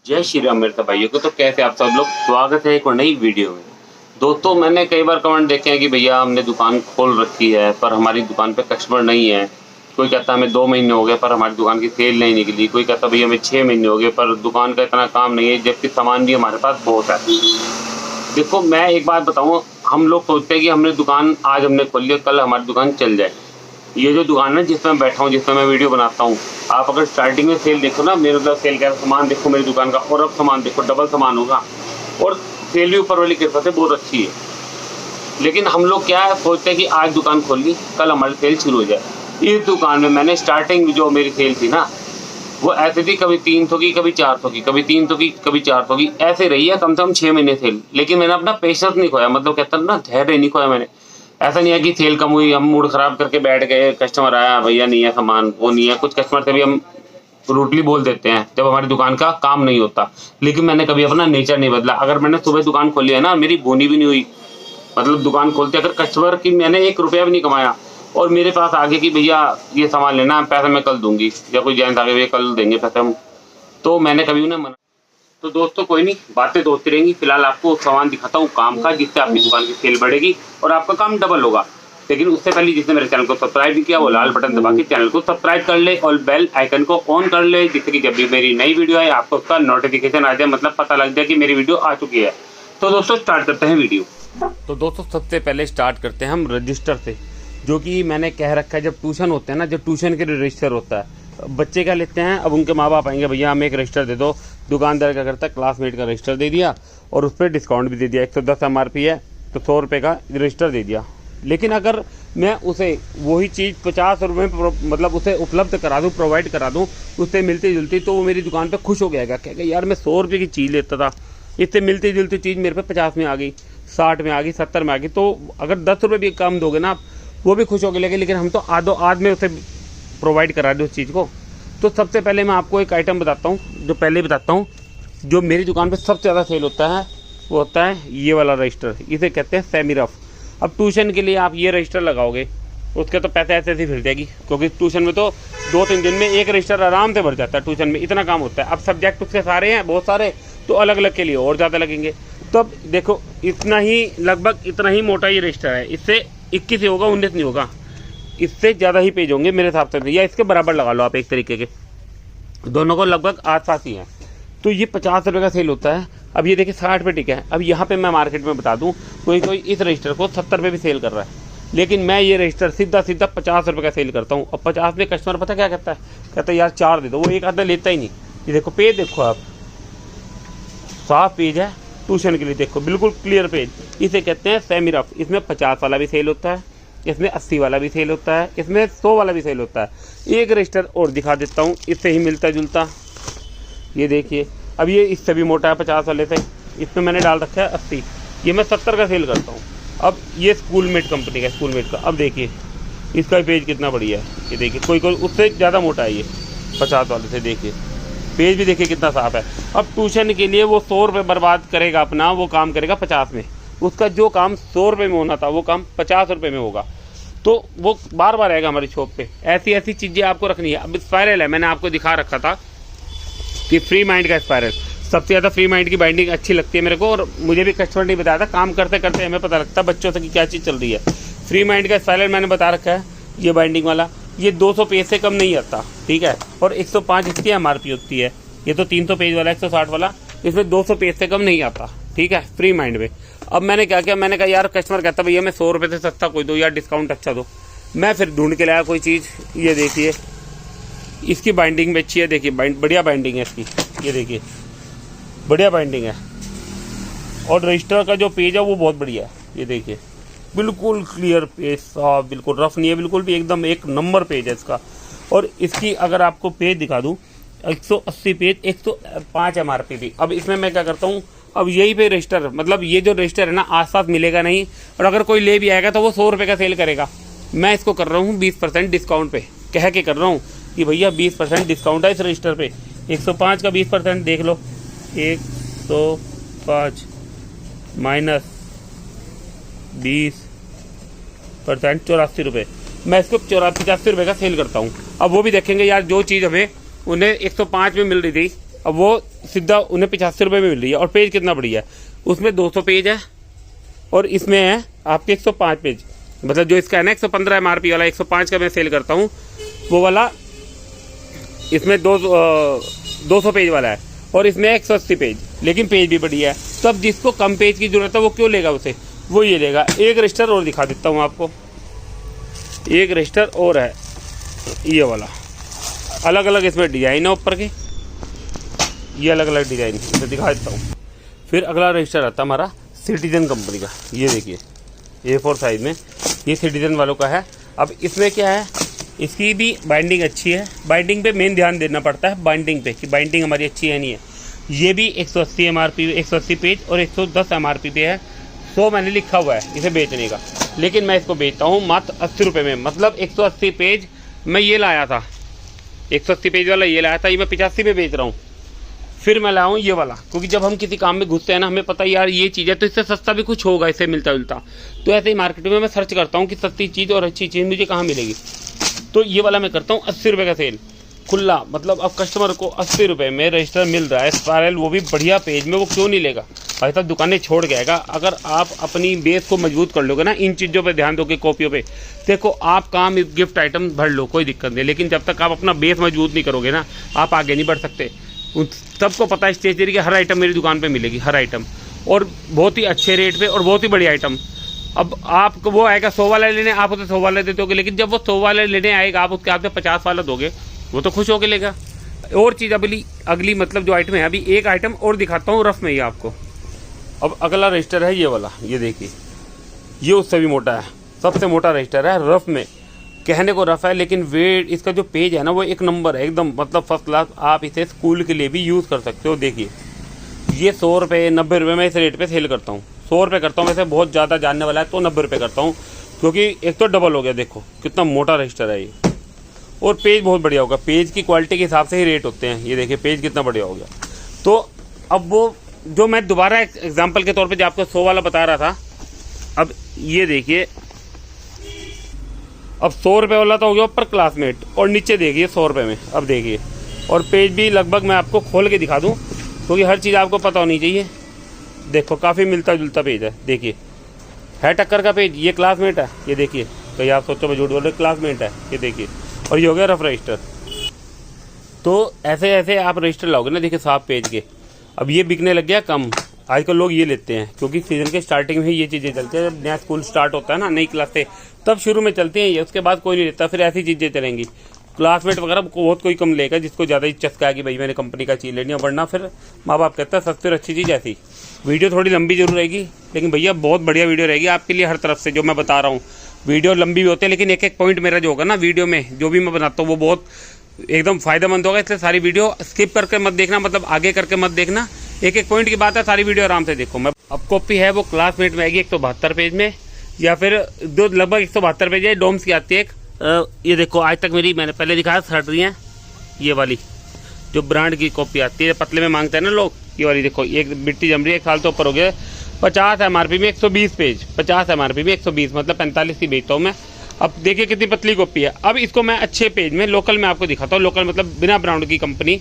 जय श्री राम मेरे भाइयों को। तो कैसे आप सब लोग, स्वागत है एक और नई वीडियो में। दोस्तों मैंने कई बार कमेंट देखे हैं कि भैया हमने दुकान खोल रखी है पर हमारी दुकान पे कस्टमर नहीं है। कोई कहता हमें 2 महीने हो गए पर हमारी दुकान की सेल नहीं निकली। कोई कहता भैया हमें 6 महीने हो गए पर दुकान का इतना काम नहीं है, जबकि सामान भी हमारे पास बहुत है। देखो मैं एक बात बताऊँ, हम लोग सोचते हैं कि हमने दुकान आज हमने खोली है, कल हमारी दुकान चल जाए। ये जो दुकान है जिसमें मैं बैठा हूँ, जिसमें मैं वीडियो बनाता हूँ, आप अगर स्टार्टिंग में सेल देखो ना, मेरे मतलब सेल का सामान देखो मेरी दुकान का, और अब सामान देखो डबल सामान होगा और सेल भी ऊपर वाली कृपा से बहुत अच्छी है। लेकिन हम लोग क्या है सोचते हैं कि आज दुकान खोल ली कल हमारी सेल शुरू हो जाए। इस दुकान में मैंने स्टार्टिंग जो मेरी सेल थी ना, वो ऐसे थी, कभी 300 की, कभी 400 की, कभी 300 की, कभी 400 की, ऐसे रही है कम से कम 6 महीने सेल। लेकिन मैंने अपना पेशेंस नहीं खोया, मतलब कहता ना धैर्य नहीं खोया मैंने। ऐसा नहीं है कि सेल कम हुई हम मूड खराब करके बैठ गए, कस्टमर आया भैया नहीं है सामान, वो नहीं है। कुछ कस्टमर से भी हम रूटली बोल देते हैं जब हमारी दुकान का काम नहीं होता। लेकिन मैंने कभी अपना नेचर नहीं बदला। अगर मैंने सुबह दुकान खोली है ना, मेरी बोनी भी नहीं हुई, मतलब दुकान खोलते अगर कस्टमर की मैंने 1 रुपया भी नहीं कमाया और मेरे पास आगे कि भैया ये सामान लेना, पैसा मैं कल दूंगी, या कोई जेंट्स आगे भैया कल देंगे पैसे हम, तो मैंने कभी उन्हें मना। तो दोस्तों कोई नहीं, बातें तो होती रहेंगी। फिलहाल आपको सामान दिखाता हूँ काम का, जिससे आपकी दुकान की सेल बढ़ेगी और आपका काम डबल होगा। लेकिन उससे पहले जिसने मेरे चैनल को सब्सक्राइब नहीं किया वो लाल बटन दबा के चैनल को सब्सक्राइब कर ले और बेल आइकन को ऑन कर ले, जिससे कि जब भी मेरी नई वीडियो आए आपको उसका नोटिफिकेशन आ जाए, मतलब पता लग जाए कि मेरी वीडियो आ चुकी है। तो दोस्तों स्टार्ट करते हैं वीडियो। तो दोस्तों सबसे पहले स्टार्ट करते हैं हम रजिस्टर से, जो कि मैंने कह रखा है जब ट्यूशन होते हैं ना, जब ट्यूशन के रजिस्टर होता है, बच्चे क्या लेते हैं, अब उनके माँ बाप आएंगे भैया हमें एक रजिस्टर दे दो। दुकानदार क्या करता है, क्लासमेट का रजिस्टर दे दिया और उस पर डिस्काउंट भी दे दिया। 110 MRP है तो 100 रुपये का रजिस्टर दे दिया। लेकिन अगर मैं उसे वही चीज़ 50 रुपये में मतलब उसे उपलब्ध करा दूँ, प्रोवाइड करा दूँ उससे मिलती जुलती, तो वो मेरी दुकान पे खुश हो गया, कहेगा यार मैं 100 रुपये की चीज़ लेता था, इससे मिलती जुलती चीज़ मेरे पे 50 में आ गई, 60 में आ गई, 70 में आ गई। तो अगर 10 रुपये भी कम दोगे ना आप, वो भी खुश हो गए। लेकिन हम तो आध में उसे प्रोवाइड करा दो उस चीज़ को। तो सबसे पहले मैं आपको एक आइटम बताता हूँ, जो पहले बताता हूँ, जो मेरी दुकान पे सबसे ज़्यादा सेल होता है वो होता है ये वाला रजिस्टर। इसे कहते हैं सेमी रफ। अब ट्यूशन के लिए आप ये रजिस्टर लगाओगे, उसके तो पैसे ऐसे ही फिर जाएगी, क्योंकि ट्यूशन में तो 2-3 दिन में एक रजिस्टर आराम से भर जाता है। ट्यूशन में इतना काम होता है। अब सब्जेक्ट उसके सारे हैं बहुत सारे, तो अलग अलग के लिए और ज़्यादा लगेंगे। तो अब देखो इतना ही, लगभग इतना ही मोटा ये रजिस्टर है। इससे 21 ही होगा, 19 नहीं होगा, इससे ज़्यादा ही पेज होंगे मेरे हिसाब से, या इसके बराबर लगा लो आप एक तरीके के, दोनों को लगभग आस-पास ही हैं। तो ये 50 रुपये का सेल होता है। अब ये देखिए 60 पे टिका है। अब यहाँ पे मैं मार्केट में बता दूँ, कोई इस रजिस्टर को 70 रुपये भी सेल कर रहा है, लेकिन मैं ये रजिस्टर सीधा 50 रुपये का सेल करता हूँ। और 50 में कस्टमर पता क्या कहता है, कहता है यार 4 दे दो, वो एक आधा लेता ही नहीं। ये देखो पेज देखो आप, साफ पेज है ट्यूशन के लिए, देखो बिल्कुल क्लियर पेज। इसे कहते हैं सेमी रफ। इसमें 50 वाला भी सेल होता है, इसमें 80 वाला भी सेल होता है, इसमें 100 वाला भी सेल होता है। एक रजिस्टर और दिखा देता हूँ, इससे ही मिलता जुलता, ये देखिए। अब ये इससे भी मोटा है 50 वाले से, इसमें मैंने डाल रखा है 80, ये मैं 70 का सेल करता हूँ। अब ये स्कूलमेट कंपनी का, स्कूलमेट का, अब देखिए इसका पेज कितना बढ़िया है। ये देखिए कोई उससे ज़्यादा मोटा है ये 50 वाले से, देखिए पेज भी देखिए कितना साफ है। अब ट्यूशन के लिए वो 100 रुपये बर्बाद करेगा अपना, वो काम करेगा 50 में। उसका जो काम 100 रुपये में होना था वो काम 50 रुपये में होगा, तो वो बार बार आएगा हमारी शॉप पे। ऐसी चीज़ें आपको रखनी है। अब स्पायरल है, मैंने आपको दिखा रखा था कि फ्री माइंड का स्पायरल, सबसे ज़्यादा फ्री माइंड की बाइंडिंग अच्छी लगती है मेरे को, और मुझे भी कस्टमर नहीं बताया था, काम करते करते हमें पता लगता है बच्चों से कि क्या चीज़ चल रही है। फ्री माइंड का स्पायरल मैंने बता रखा है, ये बाइंडिंग वाला, ये 200 पेज से कम नहीं आता, ठीक है, और 105 इसकी MRP होती है। ये तो 300 पेज वाला, 160 वाला, इसमें 200 पेज से कम नहीं आता, ठीक है, फ्री माइंड में। अब मैंने क्या किया, मैंने कहा यार कस्टमर कहता भैया मैं 100 रुपये से सस्ता कोई दो यार, डिस्काउंट अच्छा दो। मैं फिर ढूंढ के लाया कोई चीज़, ये देखिए इसकी बाइंडिंग भी अच्छी है, देखिए बढ़िया बाइंडिंग है इसकी, ये देखिए बढ़िया बाइंडिंग है। और रजिस्टर का जो पेज है वो बहुत बढ़िया है, ये देखिए बिल्कुल क्लियर पेज, साफ, बिल्कुल रफ नहीं है बिल्कुल भी, एकदम एक नंबर पेज है इसका। और इसकी अगर आपको पेज दिखा दूँ, 180 पेज, 105 MRP भी। अब इसमें मैं क्या करता हूँ, अब यही पे रजिस्टर, मतलब ये जो रजिस्टर है ना आस पास मिलेगा नहीं, और अगर कोई ले भी आएगा तो वो 100 रुपये का सेल करेगा। मैं इसको कर रहा हूँ 20% डिस्काउंट पे, कह के कर रहा हूँ कि भैया 20% डिस्काउंट है इस रजिस्टर पे। 105 का 20% देख लो, 105 माइनस 20% 84 रुपये। मैं इसको 85 रुपये का सेल करता हूँ। अब वो भी देखेंगे यार, जो चीज़ हमें उन्हें 105 में मिल रही थी, अब वो सीधा उन्हें 85 रुपये में मिल रही है। और पेज कितना बढ़िया है, उसमें 200 पेज है और इसमें है आपके 105 पेज। मतलब जो इसका है ना 115 MRP वाला, 105 का मैं सेल करता हूँ, वो वाला इसमें 200 पेज वाला है और इसमें 180 पेज, लेकिन पेज भी बढ़िया है। तो अब जिसको कम पेज की ज़रूरत है वो क्यों लेगा उसे, वो ये लेगा। एक रजिस्टर और दिखा देता हूँ आपको, एक रजिस्टर और है ये वाला, अलग अलग इसमें डिज़ाइन है ऊपर के, ये अलग अलग डिज़ाइन इसे दिखा देता हूँ। फिर अगला रजिस्टर आता है हमारा सिटीजन कंपनी का, ये देखिए A4 साइज में, ये सिटीजन वालों का है। अब इसमें क्या है, इसकी भी बाइंडिंग अच्छी है। बाइंडिंग पे मेन ध्यान देना पड़ता है, बाइंडिंग पे कि बाइंडिंग हमारी अच्छी है नहीं है। ये भी 180 MRP 180 पेज और 110 MRP पे है। 100 मैंने लिखा हुआ है इसे बेचने का, लेकिन मैं इसको बेचता हूँ मात्र 80 रुपये में। मतलब 180 पेज मैं ये लाया था, 180 पेज वाला ये लाया था, ये मैं 85 में बेच रहा हूँ। फिर मैं लाया हूँ ये वाला, क्योंकि जब हम किसी काम में घुसते हैं ना, हमें पता है यार ये चीज़ है तो इससे सस्ता भी कुछ होगा, इससे मिलता जुलता। तो ऐसे ही मार्केट में मैं सर्च करता हूँ कि सस्ती चीज़ और अच्छी चीज़ मुझे कहाँ मिलेगी। तो ये वाला मैं करता हूँ 80 रुपये का सेल खुला। मतलब अब कस्टमर को 80 रुपये में रजिस्टर मिल रहा है स्पायरल, वो भी बढ़िया पेज में, वो क्यों नहीं लेगा भाई साहब, दुकानें छोड़ गएगा। अगर आप अपनी बेस को मजबूत कर लोगे ना, इन चीज़ों पे ध्यान दोगे, कॉपियों पे, देखो आप काम गिफ्ट आइटम भर लो, कोई दिक्कत नहीं, लेकिन जब तक आप अपना बेस मजबूत नहीं करोगे ना, आप आगे नहीं बढ़ सकते। सबको पता है स्टेशनरी की हर आइटम मेरी दुकान पे मिलेगी, हर आइटम, और बहुत ही अच्छे रेट पे और बहुत ही बड़ी आइटम। अब आपको वो आएगा 100 वाला लेने, आप उसे 100 वाला देते होगे, लेकिन जब वो 100 वाला लेने आएगा, आप उसके हाथ में 50 वाला दोगे, वो तो खुश होकर लेगा। और चीज़ अगली मतलब जो आइटम है, अभी एक आइटम और दिखाता हूँ रफ में ही आपको। अब अगला रजिस्टर है ये वाला, ये देखिए, ये उससे भी मोटा है, सबसे मोटा रजिस्टर है रफ में। कहने को रफ है, लेकिन वेट इसका जो पेज है ना, वो एक नंबर है एकदम, मतलब फर्स्ट क्लास। आप इसे स्कूल के लिए भी यूज़ कर सकते हो। देखिए ये 100 रुपये 90 रुपये मैं इस रेट पे सेल करता हूँ। 100 रुपये करता हूँ, वैसे बहुत ज़्यादा जानने वाला है तो 90 रुपये करता हूँ, क्योंकि एक तो डबल हो गया। देखो कितना मोटा रजिस्टर है ये, और पेज बहुत बढ़िया होगा। पेज की क्वालिटी के हिसाब से ही रेट होते हैं। ये देखिए पेज कितना बढ़िया हो गया। तो अब वो जो मैं दोबारा एग्जाम्पल के तौर पर जो आपको 100 वाला बता रहा था, अब ये देखिए, अब 100 रुपये वाला तो हो गया ऊपर क्लासमेट, और नीचे देखिए 100 रुपये में। अब देखिए, और पेज भी लगभग मैं आपको खोल के दिखा दूं, क्योंकि हर चीज़ आपको पता होनी चाहिए। देखो काफ़ी मिलता जुलता पेज है। देखिए है टक्कर का पेज, ये क्लासमेट है, ये देखिए। तो आप सोचो मैं झूठ बोल रहा हूं, क्लासमेट है, ये देखिए। और ये हो गया रफ रजिस्टर। तो ऐसे ऐसे आप रजिस्टर लाओगे ना, देखिए साफ पेज के। अब ये बिकने लग गया कम, आजकल लोग ये लेते हैं, क्योंकि सीजन के स्टार्टिंग में ही ये चीज़ें चलती हैं। जब नया स्कूल स्टार्ट होता है ना, नई क्लास से, तब शुरू में चलती हैं ये, उसके बाद कोई नहीं लेता। फिर ऐसी चीज़ें चलेंगी, क्लासमेट वगैरह बहुत कोई कम लेगा, जिसको ज़्यादा ही चस्का है कि भाई मैंने कंपनी का चीज़ लेनी है। वरना फिर माँ बाप कहता है सस्ती और अच्छी चीज़ ऐसी। वीडियो थोड़ी लंबी जरूर रहेगी, लेकिन भैया बहुत बढ़िया वीडियो रहेगी आपके लिए हर तरफ से, जो मैं बता रहा हूँ। वीडियो लंबी भी होती है, लेकिन एक एक पॉइंट मेरा जो होगा ना वीडियो में, जो भी मैं बनाता हूँ, वो बहुत एकदम फायदेमंद होगा। इसलिए सारी वीडियो स्किप करके मत देखना, मतलब आगे करके मत देखना। एक एक पॉइंट की बात है, सारी वीडियो आराम से देखो। मैं अब कॉपी है वो क्लासमेट में आएगी 172 पेज में, या फिर दो लगभग 172 पेज है। डोम्स की आती है एक, ये देखो आज तक मेरी मैंने पहले दिखाया सट रही है, ये वाली जो ब्रांड की कॉपी आती है, पतले में मांगते हैं ना लोग, ये वाली देखो। ये मिट्टी जम रही है, 1 साल तो ऊपर हो गया। 50 MRP में 120 पेज, 50 MRP में 120, मतलब 45 की बेचता हूँ मैं। अब देखिए कितनी पतली कॉपी है। अब इसको मैं अच्छे पेज में लोकल में आपको दिखाता हूँ, लोकल मतलब बिना ब्रांड की कंपनी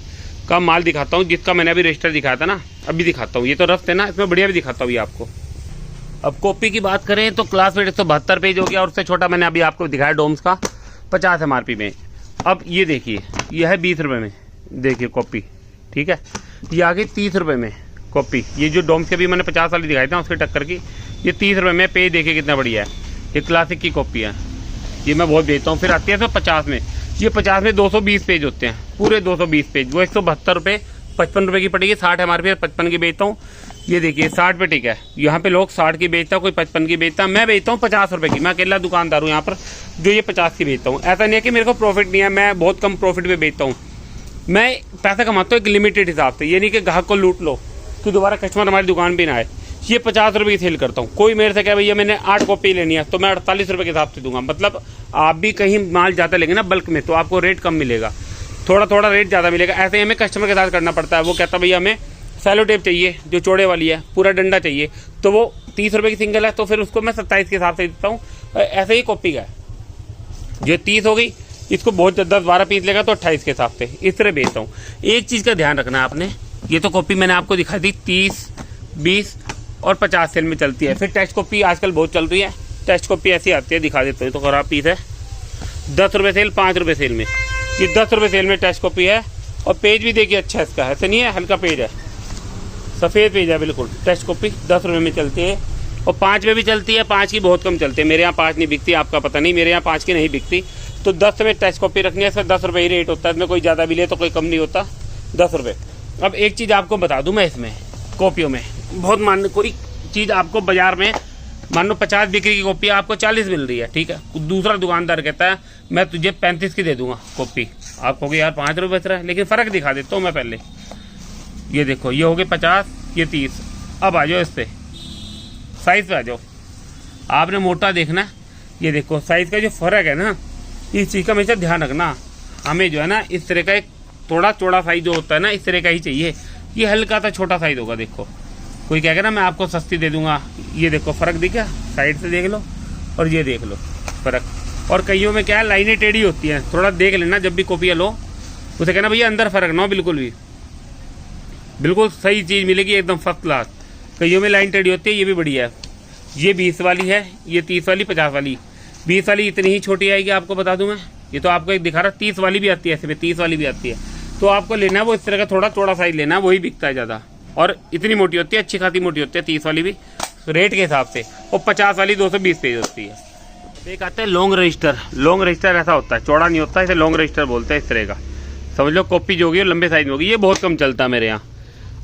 का माल दिखाता हूँ, जिसका मैंने अभी रजिस्टर दिखाया था ना, अभी दिखाता हूँ। ये तो रफ है ना, इसमें बढ़िया भी दिखाता हूँ ये आपको। अब कॉपी की बात करें तो क्लासमेट 172 पेज हो गया, और उससे छोटा मैंने अभी आपको दिखाया डोम्स का 50 MRP में। अब ये देखिए, ये है 20 रुपये में, देखिए कॉपी, ठीक है। ये आ गई 30 रुपये में कॉपी। ये जो डोम्स के भी मैंने 50 वाली दिखाई था उसके टक्कर की, ये 30 रुपये में। पेज देखिए कितना बढ़िया है, ये क्लासिक की कॉपी है, ये मैं बहुत बेचता हूँ। फिर आती है 50 में, ये 50 में 220 पेज होते हैं, पूरे 220 पेज, वो 172 रुपये 55 रुपये की पड़ेगी। 60 MRP 55 की बेचता हूँ। ये देखिए 60 पे ठीक है, यहाँ पे लोग 60 की बेचता, कोई 55 की बेचता, मैं बेचता हूँ 50 रुपये की। मैं अकेला दुकानदार हूँ यहाँ पर जो ये 50 की बेचता हूँ। ऐसा नहीं है कि मेरे को प्रॉफिट नहीं है, मैं बहुत कम प्रॉफिट पे बेचता हूँ। मैं पैसा कमाता हूँ एक लिमिटेड हिसाब से, ये नहीं कि ग्राहक को लूट लो कि दोबारा कस्टमर हमारी दुकान पर ना आए। ये 50 रुपये की सेल करता हूँ। कोई मेरे से कहे भैया मैंने 8 कॉपी लेनी है, तो मैं 48 रुपये के हिसाब से दूंगा। मतलब आप भी कहीं माल ज़्यादा लेंगे ना बल्क में, तो आपको रेट कम मिलेगा, थोड़ा थोड़ा रेट ज़्यादा मिलेगा। ऐसे ही हमें कस्टमर के साथ करना पड़ता है। वो कहता है भैया हमें सैलो टेप चाहिए जो चौड़े वाली है, पूरा डंडा चाहिए, तो वो 30 रुपये की सिंगल है, तो फिर उसको मैं 27 के हिसाब से देता हूँ। ऐसे ही कॉपी का है, जो 30 हो गई, इसको बहुत 10-12 पीस लेगा तो 28 के हिसाब से इस तरह बेचता हूँ। एक चीज़ का ध्यान रखना आपने, ये तो कॉपी मैंने आपको दिखा दी 30, 20 और 50 सेल में चलती है। फिर टेस्ट कॉपी आजकल बहुत चल रही है। टेस्ट कॉपी ऐसी आती है, दिखा देता हूँ। तो खराब पीस है, 10 रुपये सेल, 5 रुपये सेल में। ये 10 रुपये सेल में टेस्ट कॉपी है। और पेज भी देखिए अच्छा है इसका, ऐसा नहीं है हल्का पेज है, सफ़ेद पेज है बिल्कुल। टेस्ट कॉपी 10 रुपये में चलती है और 5 में भी चलती है। 5 की बहुत कम चलती है, मेरे यहाँ 5 नहीं बिकती, आपका पता नहीं, मेरे यहाँ 5 की नहीं बिकती। तो 10 में टेस्ट कॉपी रखनी है, इसका 10 रुपये ही रेट होता है। इसमें कोई ज़्यादा भी ले तो कोई कम नहीं होता, 10 रुपये। अब एक चीज़ आपको बता दूँ मैं, इसमें कॉपियों में बहुत मान, कोई चीज़ आपको बाज़ार में मान लो 50 बिक्री की कॉपी आपको 40 मिल रही है, ठीक है। दूसरा दुकानदार कहता है मैं तुझे 35 की दे दूंगा कॉपी, आप कहोगे यार 5 रुपये बच रहा है। लेकिन फ़र्क दिखा देता हूँ मैं पहले। ये देखो, ये हो गए 50, ये 30। अब आ जाओ इस पे, साइज़ पे आ जाओ। आपने मोटा देखना है, ये देखो साइज़ का जो फ़र्क है ना, इस चीज़ का हमेशा ध्यान रखना। हमें जो है ना इस तरह का एक थोड़ा चौड़ा साइज़ जो होता है ना, इस तरह का ही चाहिए। ये हल्का सा छोटा साइज़ होगा। देखो कोई कहेगा ना मैं आपको सस्ती दे दूंगा, ये देखो फ़र्क दिखा, साइड से देख लो और ये देख लो फ़र्क। और कईयों में क्या है, लाइनें टेढ़ी होती हैं, थोड़ा देख लेना जब भी कॉपियाँ लो। उसे कहना भैया अंदर फ़र्क ना हो बिल्कुल भी, बिल्कुल सही चीज़ मिलेगी एकदम फर्स्ट क्लास। कईयों में लाइन टेढ़ी होती है, ये भी बढ़िया है। ये 20 वाली है, ये 30 वाली, 50 वाली। 20 वाली इतनी ही छोटी आएगी, आपको बता दूं मैं। ये तो आपको एक दिखा रहा, 30 वाली भी आती है, ऐसे में 30 वाली भी आती है। तो आपको लेना है वो इस तरह का थोड़ा चौड़ा साइज लेना है, वही बिकता है ज़्यादा। और इतनी मोटी होती है, अच्छी खासी मोटी होती है 30 वाली भी रेट के हिसाब से। और 50 वाली 220 पेज होती है। एक आता है लॉन्ग रजिस्टर। लॉन्ग रजिस्टर ऐसा होता है, चौड़ा नहीं होता, इसे लॉन्ग रजिस्टर बोलते हैं। इस तरह का समझ लो, कॉपी जो होगी लंबे साइज में होगी। ये बहुत कम चलता है मेरे यहाँ।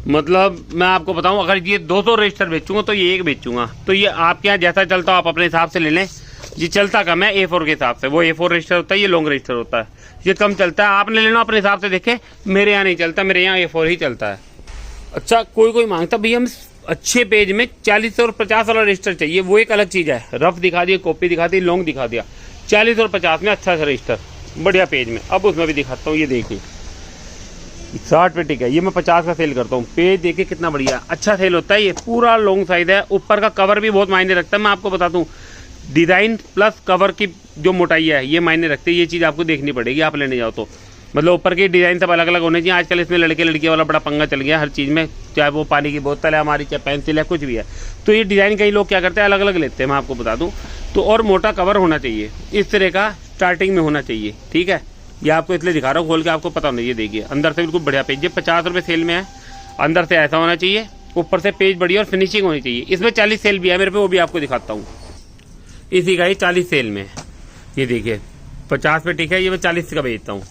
मतलब मैं आपको बताऊं, अगर ये 200 रजिस्टर बेचूंगा तो ये एक बेचूंगा। तो ये आपके यहाँ जैसा चलता हो आप अपने हिसाब से ले लें। ये चलता कम है A4 के हिसाब से, वो A4 रजिस्टर होता है, ये लॉन्ग रजिस्टर होता है। ये कम चलता है, आपने लेना अपने हिसाब से। देखे मेरे यहाँ नहीं चलता, मेरे यहाँ A4 ही चलता है। अच्छा, कोई मांगता भैया हम अच्छे पेज में 40 और 50 वाला रजिस्टर चाहिए, वो एक अलग चीज़ है। रफ दिखा दिया, कॉपी दिखा दी, लॉन्ग दिखा दिया। 40 और 50 में अच्छा सा रजिस्टर बढ़िया पेज में। अब उसमें भी दिखाता हूँ, ये देखिए 60 पे टिक है, ये मैं 50 का सेल करता हूँ। पेज देखिए कितना बढ़िया, अच्छा सेल होता है। ये पूरा लॉन्ग साइज है। ऊपर का कवर भी बहुत मायने रखता है। मैं आपको बता दूँ, डिज़ाइन प्लस कवर की जो मोटाई है ये मायने रखते हैं। ये चीज़ आपको देखनी पड़ेगी आप लेने जाओ तो। मतलब ऊपर की डिज़ाइन सब अलग अलग होने चाहिए। आजकल इसमें लड़के लड़कियों वाला बड़ा पंगा चल गया हर चीज़ में, चाहे वो पानी की बोतल है हमारी, चाहे पेंसिल है, कुछ भी है। तो ये डिज़ाइन कई लोग क्या करते हैं, अलग अलग लेते हैं, मैं आपको बता दूं। तो और मोटा कवर होना चाहिए, इस तरह का स्टार्टिंग में होना चाहिए, ठीक है। ये आपको इसलिए दिखा रहा हूँ खोल के, आपको पता नहीं। ये देखिए अंदर से बिल्कुल बढ़िया पेज, ये 50 रुपये सेल में है। अंदर से ऐसा होना चाहिए, ऊपर से पेज बढ़िया और फिनिशिंग होनी चाहिए। इसमें 40 सेल भी है मेरे पे, वो भी आपको दिखाता हूँ। इसी का ही 40 सेल में है। ये देखिए 50 पे टिक है, ये मैं 40 का बेचता हूँ।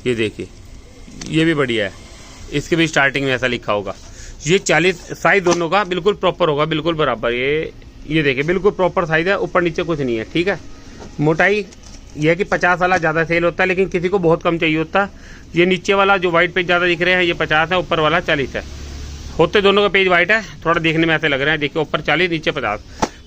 ये देखिए ये भी बढ़िया है, इसके भी स्टार्टिंग में ऐसा लिखा होगा। ये 40 साइज दोनों का बिल्कुल प्रॉपर होगा, बिल्कुल बराबर। ये देखिए बिल्कुल प्रॉपर साइज है, ऊपर नीचे कुछ नहीं है, ठीक है। मोटाई यह है कि 50 वाला ज़्यादा सेल होता है, लेकिन किसी को बहुत कम चाहिए होता है। ये नीचे वाला जो वाइट पेज ज़्यादा दिख रहे हैं ये 50 है, ऊपर वाला 40 है। होते दोनों का पेज वाइट है, थोड़ा देखने में ऐसे लग रहे हैं। देखिए ऊपर 40 नीचे 50।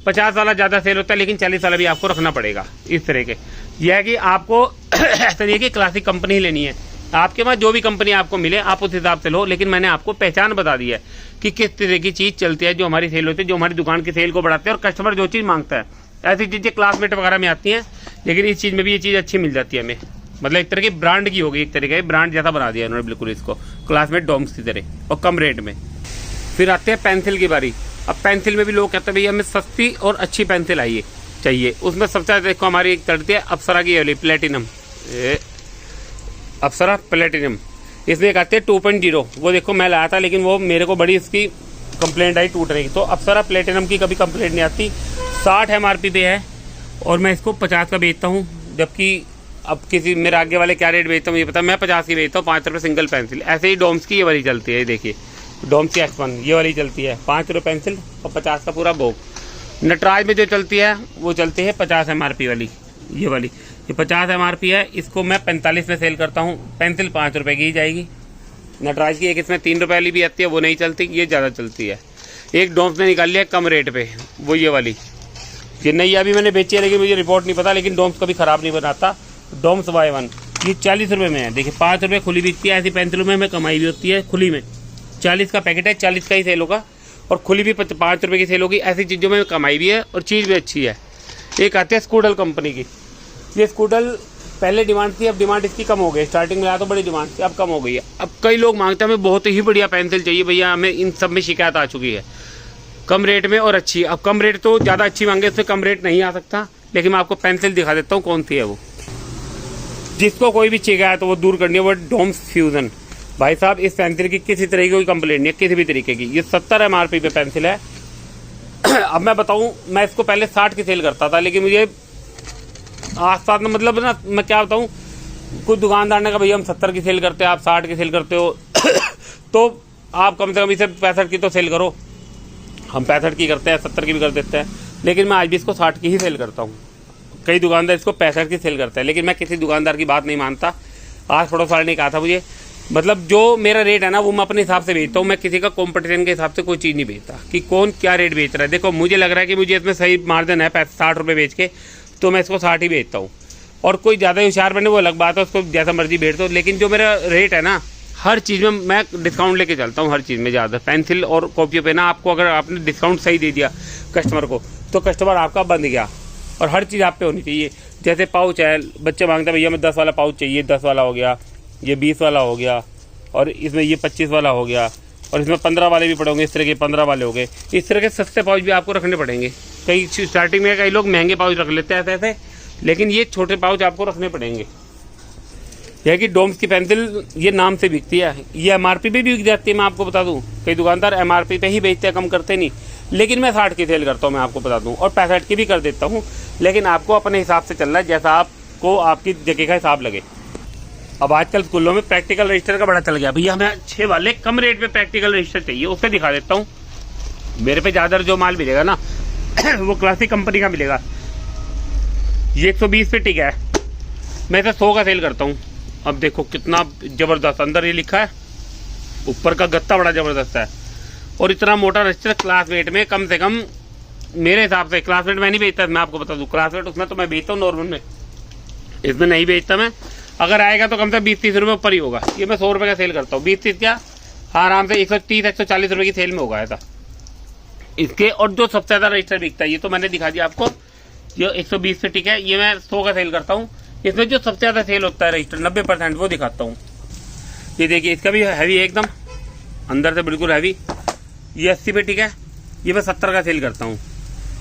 50 वाला ज़्यादा सेल होता है, लेकिन 40 वाला भी आपको रखना पड़ेगा इस तरह के। यह है कि आपको ऐसा नहीं है कि क्लासिक कंपनी ही लेनी है। आपके पास जो भी कंपनी आपको मिले आप उस हिसाब से लो। लेकिन मैंने आपको पहचान बता दी है कि किस तरह की चीज़ चलती है, जो हमारी सेल होती है, जो हमारी दुकान की सेल को बढ़ाते हैं। और कस्टमर जो चीज़ मांगता है, ऐसी चीज़ें क्लासमेट वगैरह में आती हैं, लेकिन इस चीज़ में भी ये चीज़ अच्छी मिल जाती है हमें। मतलब एक तरह की ब्रांड की होगी, एक तरह का ब्रांड जैसा बना दिया उन्होंने बिल्कुल इसको, क्लासमेट डॉम्स की तरह, और कम रेट में। फिर आते हैं पेंसिल की बारी। अब पेंसिल में भी लोग कहते हैं भैया हमें सस्ती और अच्छी पेंसिल आइए चाहिए। उसमें सबसे ज़्यादा देखो हमारी एक चलती है अप्सरा की वाली प्लेटिनम, अप्सरा प्लेटिनम। इसमें एक आती है 2.0, वो देखो मैं लाया था, लेकिन वो मेरे को बड़ी इसकी कंप्लेंट आई टूट रही। तो अप्सरा प्लेटिनम की कभी कंप्लेंट नहीं आती। 60 MRP पे है और मैं इसको 50 का बेचता हूँ। जबकि अब किसी मेरे आगे वाले क्या रेट बेचता हूँ ये पता, मैं 50 की बेचता हूँ, 5 रुपये सिंगल पेंसिल। ऐसे ही डॉम्स की ये वाली चलती है, देखिए डॉम्स की X1 ये वाली चलती है 5 रुपये पेंसिल और 50 का पूरा बॉक्स। नटराज में जो चलती है वो चलती है 50 MRP वाली, ये वाली। ये 50 MRP है, इसको मैं 45 में सेल करता हूँ। पेंसिल 5 रुपये की ही जाएगी। नटराज की एक इसमें 3 रुपये वाली भी आती है, वो नहीं चलती, ये ज़्यादा चलती है। एक डॉम्स ने निकाल लिया कम रेट पे, वो ये वाली। ये नहीं अभी मैंने बेची है, लेकिन मुझे रिपोर्ट नहीं पता, लेकिन डॉम्स कभी ख़राब नहीं बनाता। डॉम्स Y1 ये 40 रुपये में है। देखिए 5 रुपये खुली बिकती है। ऐसी पेंसिलों में हमें कमाई भी होती है। खुली में 40 का पैकेट है, 40 का ही सेल होगा, और खुली भी 5 रुपये की सेल होगी। ऐसी चीज़ों में कमाई भी है और चीज़ भी अच्छी है। एक आती है स्कूडल कंपनी की। ये स्कूडल पहले डिमांड थी, अब डिमांड इसकी कम हो गई। स्टार्टिंग में आया तो बड़ी डिमांड थी, अब कम हो गई है। अब कई लोग मांगते हैं हमें बहुत ही बढ़िया पेंसिल चाहिए भैया, हमें इन सब में शिकायत आ चुकी है, कम रेट में और अच्छी। अब कम रेट तो ज़्यादा अच्छी मांगे, उससे कम रेट नहीं आ सकता, लेकिन मैं आपको पेंसिल दिखा देता हूँ कौन सी है वो। जिसको कोई भी शिकायत तो वो दूर करनी है, वो डोम्स फ्यूजन। भाई साहब इस पेंसिल की किसी तरह की कोई कंप्लेंट नहीं है, किसी भी तरीके की। ये 70 MRP पे पेंसिल है। अब मैं बताऊँ, मैं इसको पहले 60 की सेल करता था, लेकिन मुझे आस पास में मतलब ना, मैं क्या बताऊँ, कुछ दुकानदार ने कहा भैया हम 70 की सेल करते हैं, आप 60 की सेल करते हो तो आप कम से कम इसे 65 की तो सेल करो। हम 65 की करते हैं, 70 की भी कर देते हैं, लेकिन मैं आज भी इसको 60 की ही सेल करता हूँ। कई दुकानदार इसको 65 की सेल करते हैं, लेकिन मैं किसी दुकानदार की बात नहीं मानता। आज पड़ोस वाले ने कहा था मुझे, मतलब जो मेरा रेट है ना वो मैं अपने हिसाब से बेचता हूँ, मैं किसी का कॉम्पिटिशन के हिसाब से कोई चीज़ नहीं बेचता कि कौन क्या रेट बेच रहा है। देखो मुझे लग रहा है कि मुझे इसमें सही मार्जिन है 60 रुपये बेच के, तो मैं इसको 60 ही बेचता हूँ। और कोई ज़्यादा होशियार बने वो अलग बात है, उसको जैसा मर्जी बेच दो, लेकिन जो मेरा रेट है ना, हर चीज़ में मैं डिस्काउंट लेके चलता हूँ, हर चीज़ में ज़्यादा। पेंसिल और कॉपियों पे ना आपको अगर आपने डिस्काउंट सही दे दिया कस्टमर को, तो कस्टमर आपका बन गया। और हर चीज़ आप पे होनी चाहिए। जैसे पाउच है, बच्चे मांगते हैं भैया हमें 10 वाला पाउच चाहिए, 10 वाला हो गया, ये 20 वाला हो गया, और इसमें ये 25 वाला हो गया, और इसमें 15 वाले भी पड़ेंगे, इस तरह के 15 वाले हो गए। इस तरह के सस्ते पाउच भी आपको रखने पड़ेंगे। कई स्टार्टिंग में कई लोग महंगे पाउच रख लेते हैं ऐसे, लेकिन ये छोटे पाउच आपको रखने पड़ेंगे। यह कि डोम्स की पेंसिल ये नाम से बिकती है, ये MRP पे भी बिक जाती है। मैं आपको बता दूं, कई दुकानदार MRP पे ही बेचते हैं, कम करते नहीं, लेकिन मैं 60 की सेल करता हूँ, मैं आपको बता दूं, और 65 की भी कर देता हूँ। लेकिन आपको अपने हिसाब से चलना है, जैसा आपको आपकी जगह का हिसाब लगे। अब आजकल स्कूलों में प्रैक्टिकल रजिस्टर का बड़ा चल गया, भैया हमें अच्छे वाले कम रेट पे प्रैक्टिकल रजिस्टर चाहिए, उससे दिखा देता हूँ। मेरे पे ज़्यादा जो माल मिलेगा ना वो क्लासिक कंपनी का मिलेगा। ये 120 पे टिका है, मैं इसे 100 का सेल करता हूँ। अब देखो कितना ज़बरदस्त, अंदर ये लिखा है, ऊपर का गत्ता बड़ा ज़बरदस्त है, और इतना मोटा रजिस्टर क्लासमेट में कम से कम मेरे हिसाब से, क्लासमेट मैं नहीं बेचता, मैं आपको बता दूँ, क्लासमेट उसमें तो मैं बेचता हूँ नॉर्मल में, इसमें नहीं बेचता मैं। अगर आएगा तो कम से कम 20-30 रुपये ऊपर ही होगा। ये मैं 100 रुपये का सेल करता हूँ, 20-30 क्या, हाँ आराम से 130-140 रुपये की सेल में होगा ऐसा इसके। और जो सबसे ज़्यादा रजिस्टर बिकता है, ये तो मैंने दिखा दिया आपको, ये 120 पे टिक है, ये मैं 100 का सेल करता हूँ। इसमें जो सबसे ज़्यादा सेल होता है रजिस्टर 90%, वो दिखाता हूँ। ये देखिए, इसका भी हैवी है एकदम, अंदर से बिल्कुल हैवी। ये 80 पे टिक है, ये मैं 70 का सेल करता हूँ।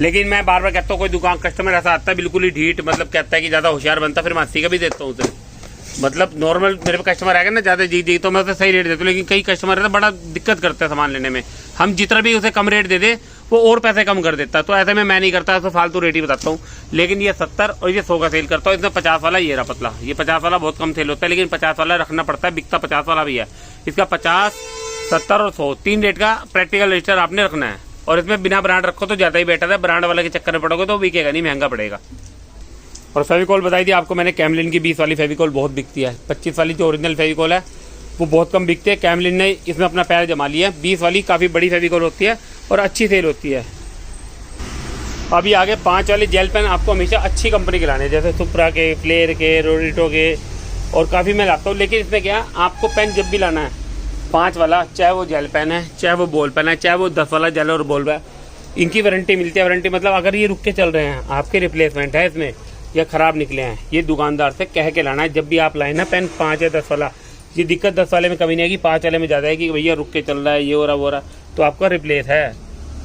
लेकिन मैं बार बार कहता हूँ, कोई दुकान कस्टमर ऐसा आता है बिल्कुल ही ढीठ, मतलब कहता है कि ज़्यादा होशियार बनता, फिर मैं 80 का भी देता हूँ उसे। मतलब नॉर्मल मेरे पे कस्टमर आएगा ना ज़्यादा जी तो मैं उसे सही रेट देता हूँ, लेकिन कई कस्टमर है बड़ा दिक्कत करते हैं सामान लेने में। हम जितना भी उसे कम रेट दे दे वो और पैसे कम कर देता है, तो ऐसे में मैं नहीं करता, तो फालतू रेट ही बताता हूँ। लेकिन ये 70 और ये 100 का सेल करता हूँ। इसमें 50 वाला ये रहा पतला, ये 50 वाला बहुत कम सेल होता है, लेकिन 50 वाला रखना पड़ता है, बिकता 50 वाला भी है। इसका 50, 70 और 100 3 रेट का प्रैक्टिकल रजिस्टर आपने रखना है। और इसमें बिना ब्रांड रखो तो ज़्यादा ही बेटर है, ब्रांड वाला के चक्कर में पड़ोगे तो बिकेगा नहीं, महंगा पड़ेगा। और फेविकॉल बताई थी आपको मैंने, कैमलिन की 20 वाली फेविकॉल बहुत बिकती है। 25 वाली जो ओरिजिनल फेविकॉल है वो बहुत कम बिकती है, कैमलिन ने इसमें अपना पैर जमा लिया है। 20 वाली काफ़ी बड़ी फेविकॉल होती है और अच्छी सेल होती है। अभी आगे 5 वाले जेल पेन आपको हमेशा अच्छी कंपनी के लाने हैं, जैसे सुप्रा के, फ्लेयर के, रोडिटो के, और काफ़ी मैं लाता हूँ। लेकिन इसमें क्या, आपको पेन जब भी लाना है 5 वाला, चाहे वो जेल पेन है, चाहे वो बॉल पेन है, चाहे वो 10 वाला जेल और बॉल है, इनकी वारंटी मिलती है। वारंटी मतलब अगर ये रुक के चल रहे हैं, आपके रिप्लेसमेंट है इसमें, या ख़राब निकले हैं, ये दुकानदार से कह के लाना है। जब भी आप लाए ना पेन 5 या 10 वाला, ये दिक्कत 10 वाले में कमी नहीं आएगी, 5 वाले में ज़्यादा है कि भैया रुक के चल रहा है, ये हो रहा वो रहा, तो आपका रिप्लेस है।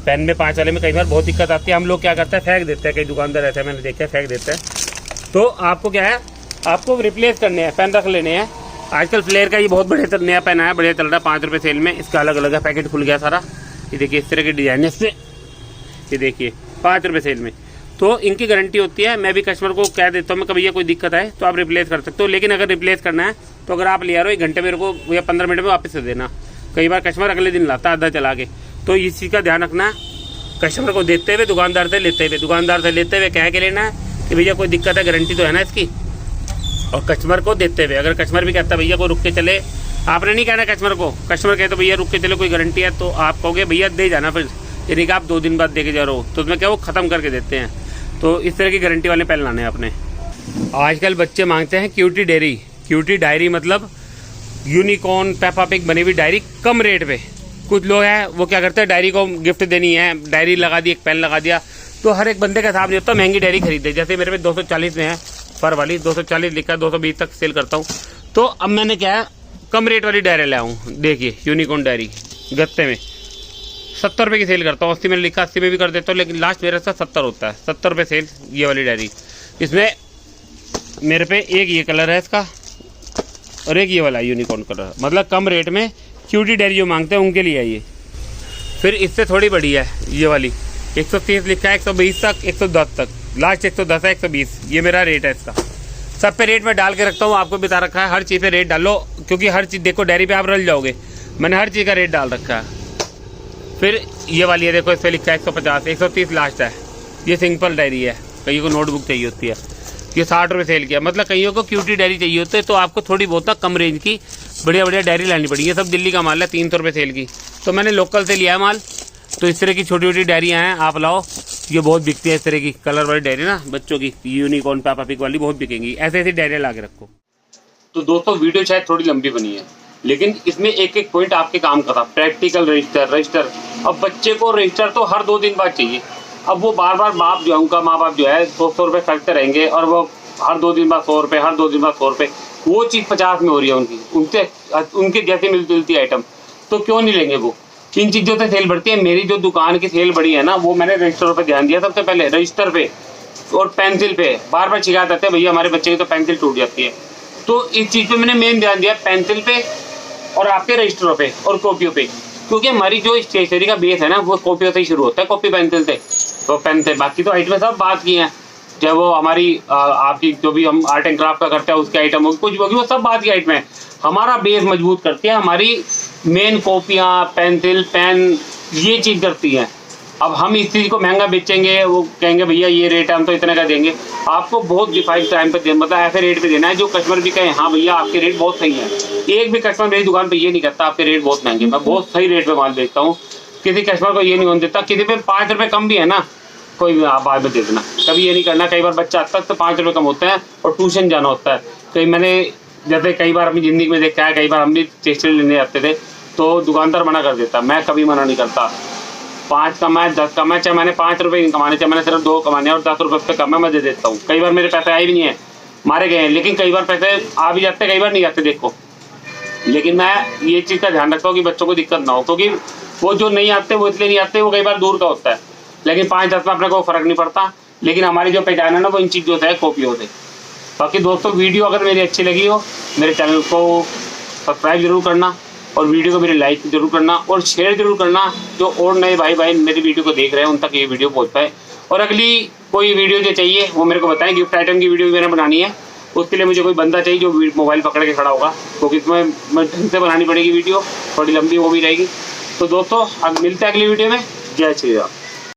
पेन में 5 वाले में कई बार बहुत दिक्कत आती है, हम लोग क्या करते हैं फेंक देते हैं, कई दुकानदार ऐसे मैंने देखा है फेंक देते हैं। तो आपको क्या है, आपको रिप्लेस करने हैं, पेन रख लेने हैं। आजकल फ्लेयर का ये बहुत बढ़िया नया पेन आया, बढ़िया चल रहा है, 5 रुपये सेल में। इसका अलग अलग है, पैकेट खुल गया सारा, ये देखिए इस तरह के डिज़ाइन है इससे, ये देखिए 5 रुपये सेल में। तो इनकी गारंटी होती है। मैं भी कस्टमर को कह देता हूँ, मैं कभी कोई दिक्कत आए तो आप रिप्लेस कर सकते हो। लेकिन अगर रिप्लेस करना है तो अगर आप ले आ रहे हो 1 घंटे मेरे को या 15 मिनट में वापस दे देना। कई बार कस्टमर अगले दिन लाता है आधा चला के, तो इस चीज़ का ध्यान रखना है। कस्टमर को देते हुए, दुकानदार से लेते हुए, दुकानदार से लेते हुए कह के लेना है कि भैया कोई दिक्कत है, गारंटी तो है ना इसकी। और कस्टमर को देते हुए, अगर कस्टमर भी कहता है भैया को रुक के चले, आपने नहीं कहना कस्टमर को, कस्टमर कहते भैया रुक के चले, कोई गारंटी है, तो आप कहोगे भैया दे जाना, फिर यानी कि आप 2 दिन बाद दे के जा रहे हो, तो उसमें क्या वो ख़त्म करके देते हैं। तो इस तरह की गारंटी वाले पेन लाने हैं अपने। आजकल बच्चे मांगते हैं क्यूटी डायरी, क्यूटी डायरी मतलब यूनिकॉर्न पेपा पिग बनी हुई डायरी कम रेट पे। कुछ लोग हैं वो क्या करते हैं, डायरी को गिफ्ट देनी है, डायरी लगा दी, एक पेन लगा दिया, तो हर एक बंदे का हिसाब नहीं होता, महंगी डायरी खरीदे। जैसे मेरे पे 240 में है, फर वाली 240 लिखा है, 220 तक सेल करता हूँ। तो अब मैंने क्या है, कम रेट वाली डायरी लाया हूँ। देखिए यूनिकॉर्न डायरी गत्ते में 70 रुपये की सेल करता हूँ। 80 मैंने लिखा, 80 में भी कर देता हूँ, लेकिन लास्ट मेरे साथ 70 होता है। 70 रुपये सेल ये वाली डायरी। इसमें मेरे पे एक ये कलर है इसका और एक ये वाला यूनिकॉर्न कलर, मतलब कम रेट में क्यूटी डायरी जो मांगते हैं उनके लिए है ये। फिर इससे थोड़ी बड़ी है ये वाली, 130 लिखा है, 120 तक, 110 तक, लास्ट 110 है, 120 ये मेरा रेट है इसका। सब पे रेट मैं डाल के रखता हूँ, आपको बता रखा है। हर चीज़ पे रेट डालो, क्योंकि हर चीज़ देखो डायरी पे आप रल जाओगे। मैंने हर चीज़ का रेट डाल रखा है। फिर ये वाली है, देखो इस पर लिखा है 150, 130 लास्ट है। ये सिंपल डायरी है, कईयों को नोटबुक चाहिए होती है, ये 60 रुपये सेल किया। मतलब कईयों को क्यूटी डायरी चाहिए होती है, तो आपको थोड़ी बहुत कम रेंज की बढ़िया बढ़िया डायरी लानी पड़ी। ये सब दिल्ली का माल है, 300 रुपये सेल की। तो मैंने लोकल से लिया है माल। तो इस तरह की छोटी छोटी डायरियाँ हैं, आप लाओ, ये बहुत बिकती है। इस तरह की कलर वाली डायरी ना बच्चों की, यूनिकॉर्न पापा पिक वाली बहुत बिकेंगी। ऐसे ऐसी डायरियाँ ला के रखो। तो दोस्तों वीडियो शायद थोड़ी लंबी बनी है, लेकिन इसमें एक एक पॉइंट आपके काम का था। Practical register. अब बच्चे को रजिस्टर तो हर 2 दिन बाद चाहिए। अब वो बार बार बाप जो है, उनका माँ बाप जो है 100 रुपये खर्चते रहेंगे, और वो हर 2 दिन बाद 100 रुपये, हर 2 दिन बाद 100 रुपये। वो चीज़ 50 में हो रही है उनकी, उनके जैसे मिलती जुलती आइटम, तो क्यों नहीं लेंगे वो। किन चीज़ों से सेल बढ़ती है। मेरी जो दुकान की सेल बढ़ी है ना, वो मैंने रजिस्टर पे ध्यान दिया सबसे पहले। रजिस्टर पे और पेंसिल पे बार बार शिकायत आते हैं, भैया हमारे बच्चे की तो पेंसिल टूट जाती है। तो इस चीज़ पे मैंने मेन ध्यान दिया, पेंसिल पे और आपके रजिस्टरों पे और कॉपियों पे। क्योंकि हमारी जो स्टेशनरी का बेस है ना, वो कॉपियों से ही शुरू होता है, कॉपी पेंसिल से, तो पेन से। बाकी तो आइटम सब बात की हैं, चाहे वो हमारी आपकी जो भी हम आर्ट एंड क्राफ्ट का करते हैं उसके आइटम होगी, कुछ होगी, वो सब बात की आइटम है। हमारा बेस मजबूत करती है हमारी मेन कॉपियाँ, पेंसिल, पेन, ये चीज़ करती हैं। अब हम इस चीज़ को महंगा बेचेंगे, वो कहेंगे भैया ये रेट है, हम तो इतने का देंगे। आपको बहुत डिफाइंड टाइम पे मतलब ऐसे रेट पे देना है जो कस्टमर भी कहें हाँ भैया आपके रेट बहुत सही है। एक भी कस्टमर मेरी दुकान पे ये नहीं करता आपके रेट बहुत महंगे। मैं बहुत सही रेट पे माल बेचता हूँ, किसी कस्टमर को ये नहीं होने देता। किसी पे 5 रुपये कम भी है ना, कोई आप बाद में दे देना, कभी ये नहीं करना। कई बार बच्चा आता है तो 5 रुपये कम होते हैं और ट्यूशन जाना होता है। कई मैंने जैसे कई बार अपनी ज़िंदगी में देखा है, कई बार हम भी स्टेशनरी लेने आते थे तो दुकानदार मना कर देता। मैं कभी मना नहीं करता। 5 कमाए 10 कमाए, चाहे मैंने 5 रुपये नहीं कमाने, चाहे मैंने सिर्फ 2 कमाने और 10 रुपये पे कम है, मैं दे देता हूँ। कई बार मेरे पैसे आए भी नहीं है, मारे गए हैं, लेकिन कई बार पैसे आ भी जाते, कई बार नहीं आते देखो। लेकिन मैं ये चीज़ का ध्यान रखता हूँ कि बच्चों को दिक्कत ना हो, क्योंकि वो जो नहीं आते वो इसलिए नहीं आते, वो कई बार दूर का होता है। लेकिन 5-10 में अपने को फ़र्क नहीं पड़ता। लेकिन हमारी जो पहचान है ना, वो इन चीज़ों से है, कॉपियों से। बाकी दोस्तों वीडियो अगर मेरी अच्छी लगी हो, मेरे चैनल को सब्सक्राइब जरूर करना और वीडियो को मेरे लाइक जरूर करना और शेयर जरूर करना, जो और नए भाई मेरी वीडियो को देख रहे हैं उन तक ये वीडियो पहुंच पाए। और अगली कोई वीडियो जो चाहिए वो मेरे को बताएं। गिफ्ट आइटम की वीडियो भी मैंने बनानी है, उसके लिए मुझे कोई बंदा चाहिए जो मोबाइल पकड़ के खड़ा होगा, क्योंकि इसमें ढंग से बनानी पड़ेगी वीडियो, थोड़ी लंबी वो भी रहेगी। तो दोस्तों अब मिलते हैं अगली वीडियो में। जय श्री राम।